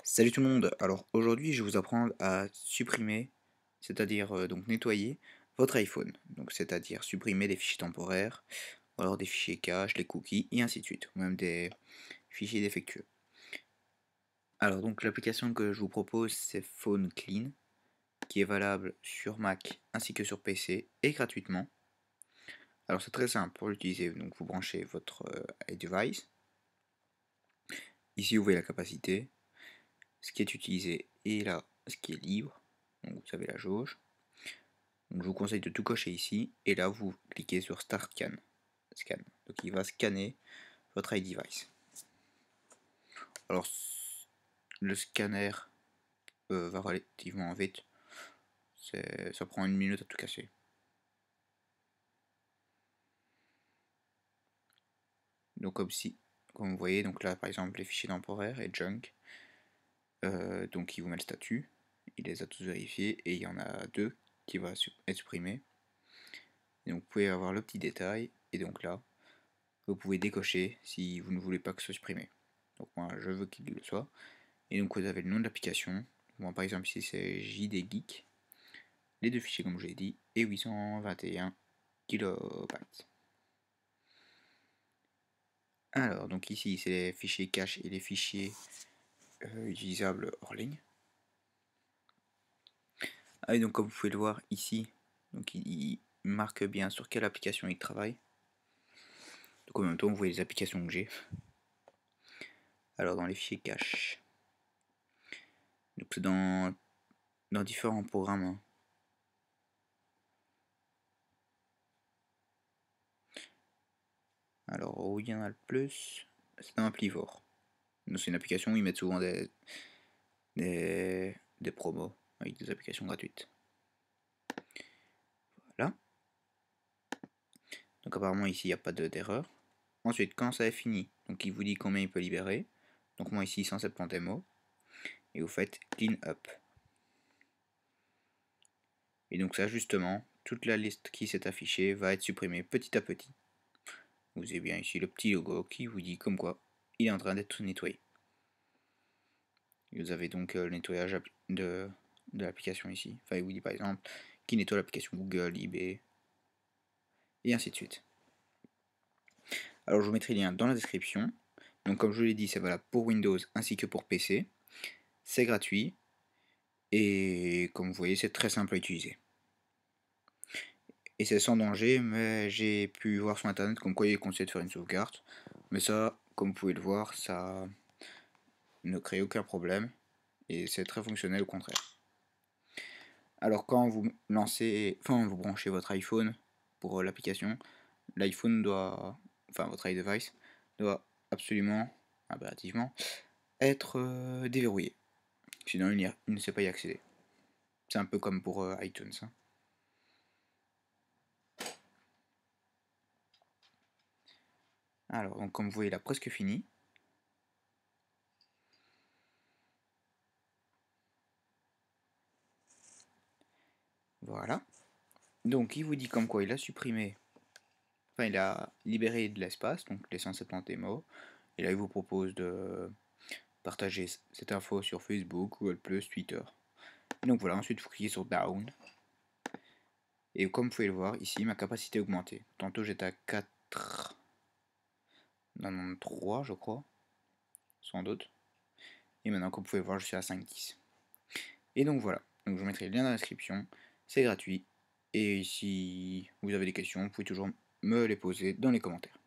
Salut tout le monde, alors aujourd'hui je vais vous apprendre à supprimer, c'est-à-dire donc nettoyer votre iPhone. Donc c'est-à-dire supprimer les fichiers temporaires, ou alors des fichiers cache, les cookies et ainsi de suite, ou même des fichiers défectueux. Alors donc l'application que je vous propose c'est Phone Clean, qui est valable sur Mac ainsi que sur PC et gratuitement. Alors c'est très simple pour l'utiliser, donc vous branchez votre iDevice. Ici vous voyez la capacité, ce qui est utilisé et là ce qui est libre, donc vous avez la jauge. Donc je vous conseille de tout cocher ici, et là vous cliquez sur Start Scan. Donc il va scanner votre iDevice. Alors le scanner va relativement vite, ça prend une minute à tout casser. Donc comme vous voyez, donc là par exemple les fichiers temporaires et junk, donc il vous met le statut, il les a tous vérifiés et il y en a deux qui vont être supprimés. Et donc vous pouvez avoir le petit détail, et donc là vous pouvez décocher si vous ne voulez pas que ce soit supprimé. Donc moi je veux qu'il le soit. Et donc vous avez le nom de l'application. Bon, par exemple ici c'est JD Geek. Les deux fichiers comme je l'ai dit. Et 821 kilobytes. Alors donc ici c'est les fichiers cache et les fichiers utilisables hors ligne. Ah, et donc comme vous pouvez le voir ici, donc il marque bien sur quelle application il travaille. Donc en même temps vous voyez les applications que j'ai. Alors dans les fichiers cache. Donc c'est dans différents programmes, hein. Alors où il y en a le plus, c'est dans Applivor. C'est une application où ils mettent souvent des promos avec des applications gratuites. Voilà. Donc apparemment ici il n'y a pas d'erreur. Ensuite quand ça est fini, donc il vous dit combien il peut libérer. Donc moi ici 170 MO. Et vous faites clean up. Et donc ça justement, toute la liste qui s'est affichée va être supprimée petit à petit. Vous avez bien ici le petit logo qui vous dit comme quoi il est en train d'être nettoyé. Et vous avez donc le nettoyage de l'application ici. Enfin il vous dit par exemple qui nettoie l'application Google, eBay, et ainsi de suite. Alors je vous mettrai le lien dans la description. Donc comme je vous l'ai dit, c'est valable pour Windows ainsi que pour PC. C'est gratuit. Et comme vous voyez, c'est très simple à utiliser. Et c'est sans danger, mais j'ai pu voir sur internet comme quoi il est conseillé de faire une sauvegarde. Mais ça, comme vous pouvez le voir, ça ne crée aucun problème. Et c'est très fonctionnel au contraire. Alors quand vous lancez, enfin vous branchez votre iPhone pour l'application, l'iPhone doit, enfin votre iDevice doit absolument, impérativement, être déverrouillé. Sinon il ne sait pas y accéder. C'est un peu comme pour iTunes, hein. Alors donc comme vous voyez il a presque fini. Voilà. Donc il vous dit comme quoi il a supprimé, enfin il a libéré de l'espace, donc les 170 mots. Et là il vous propose de partager cette info sur Facebook, Google+, Twitter. Et donc voilà, ensuite vous cliquez sur Down. Et comme vous pouvez le voir, ici ma capacité a augmenté. Tantôt j'étais à 4,93 je crois, sans doute. Et maintenant comme vous pouvez le voir je suis à 5,10. Et donc voilà, donc je vous mettrai le lien dans la description, c'est gratuit. Et si vous avez des questions, vous pouvez toujours me les poser dans les commentaires.